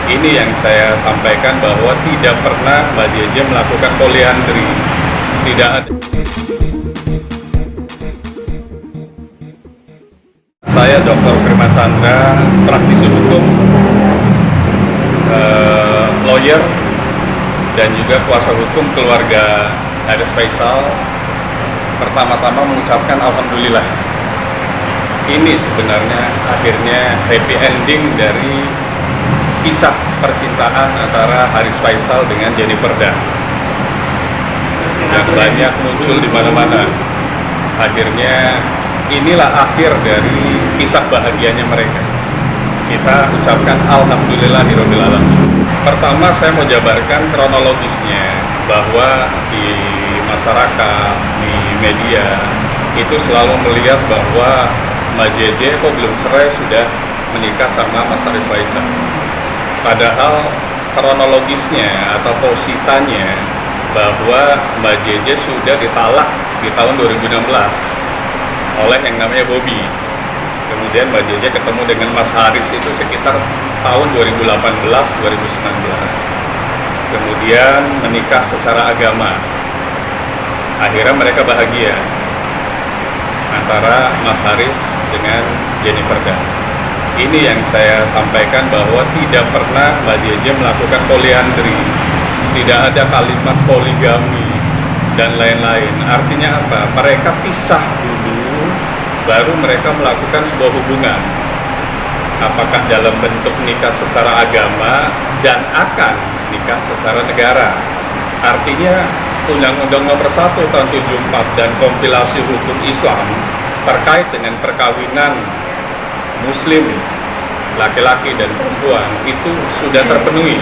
Ini yang saya sampaikan bahwa tidak pernah Mbak JJ melakukan poliandri. Tidak ada. Saya Dr. Firman Chandra, praktisi hukum, lawyer, dan juga kuasa hukum keluarga Haris Faisal. Pertama-tama mengucapkan alhamdulillah. Ini sebenarnya akhirnya happy ending dari kisah percintaan antara Haris Faisal dengan Jennifer Dunn yang banyak muncul di mana-mana. Akhirnya inilah akhir dari kisah bahagianya mereka. Kita ucapkan alhamdulillahirabbil alamin. Pertama saya mau jabarkan kronologisnya bahwa di masyarakat, di media itu selalu melihat bahwa Mbak JJ kok belum cerai sudah menikah sama Mas Haris Faisal. Padahal kronologisnya atau positanya bahwa Mbak JJ sudah ditalak di tahun 2016 oleh yang namanya Bobby. Kemudian Mbak JJ ketemu dengan Mas Haris itu sekitar tahun 2018-2019. Kemudian menikah secara agama. Akhirnya mereka bahagia antara Mas Haris dengan Jennifer Dunn. Ini yang saya sampaikan bahwa tidak pernah Mbak JJ melakukan poliandri, tidak ada kalimat poligami dan lain-lain. Artinya apa? Mereka pisah dulu, baru mereka melakukan sebuah hubungan. Apakah dalam bentuk nikah secara agama dan akan nikah secara negara. Artinya Undang-Undang Nomor 1 Tahun 74 dan kompilasi hukum Islam terkait dengan perkawinan Muslim laki-laki dan perempuan itu sudah terpenuhi,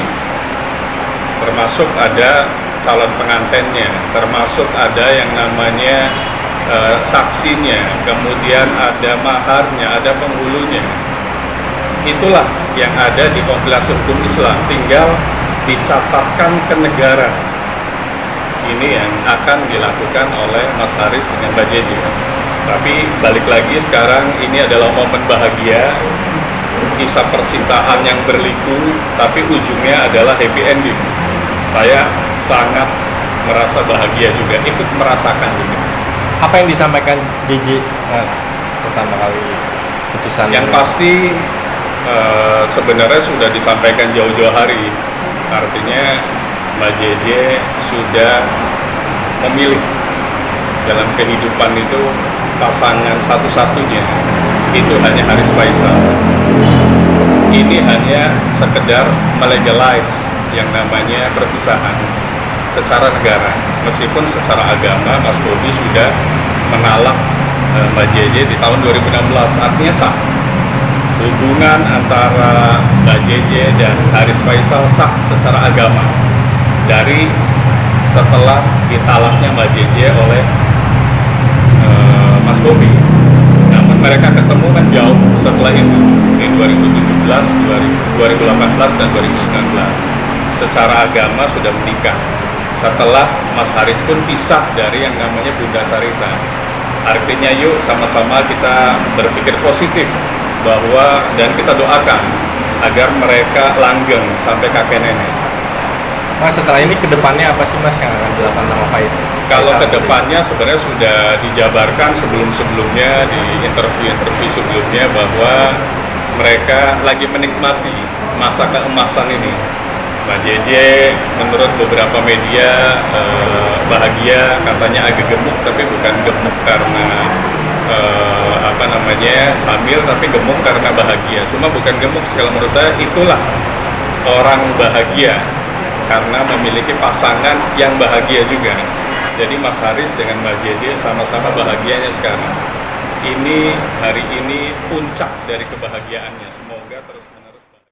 termasuk ada calon pengantinnya, termasuk ada yang namanya saksinya, kemudian ada maharnya, ada penghulunya. Itulah yang ada di kompilasi hukum Islam, tinggal dicatatkan ke negara. Ini yang akan dilakukan oleh Mas Haris dengan Mbak JJ. Tapi balik lagi sekarang ini adalah momen bahagia, kisah percintaan yang berliku, tapi ujungnya adalah happy ending. Saya sangat merasa bahagia juga, ikut merasakan juga. Apa yang disampaikan JJ, Mas, pertama kali putusan? Yang pasti sebenarnya sudah disampaikan jauh-jauh hari. Artinya Mbak JJ sudah memilih dalam kehidupan itu pasangan satu-satunya itu hanya Haris Faisal. Ini hanya sekedar melegalize yang namanya perpisahan secara negara. Meskipun secara agama Mas Bobby sudah menalak Mbak JJ di tahun 2016, artinya sah. Hubungan antara Mbak JJ dan Haris Faisal sah secara agama dari setelah ditalaknya Mbak JJ oleh Mas Bobby. Namun mereka ketemu kan jauh setelah itu di 2017, 2018 dan 2019. Secara agama sudah menikah. Setelah Mas Haris pun pisah dari yang namanya Bunda Sarita. Artinya yuk sama-sama kita berpikir positif bahwa dan kita doakan agar mereka langgeng sampai kakek nenek. Mas, setelah ini kedepannya apa sih Mas yang akan dilakukan sama Faiz? Kalau kedepannya sebenarnya sudah dijabarkan sebelum-sebelumnya di interview-interview sebelumnya bahwa mereka lagi menikmati masa keemasan ini. Mbak JJ menurut beberapa media bahagia, katanya agak gemuk, tapi bukan gemuk karena hamil, tapi gemuk karena bahagia. Cuma bukan gemuk, kalau menurut saya itulah orang bahagia karena memiliki pasangan yang bahagia juga. Jadi Mas Haris dengan Mbak JJ sama-sama bahagianya sekarang. Ini hari ini puncak dari kebahagiaannya. Semoga terus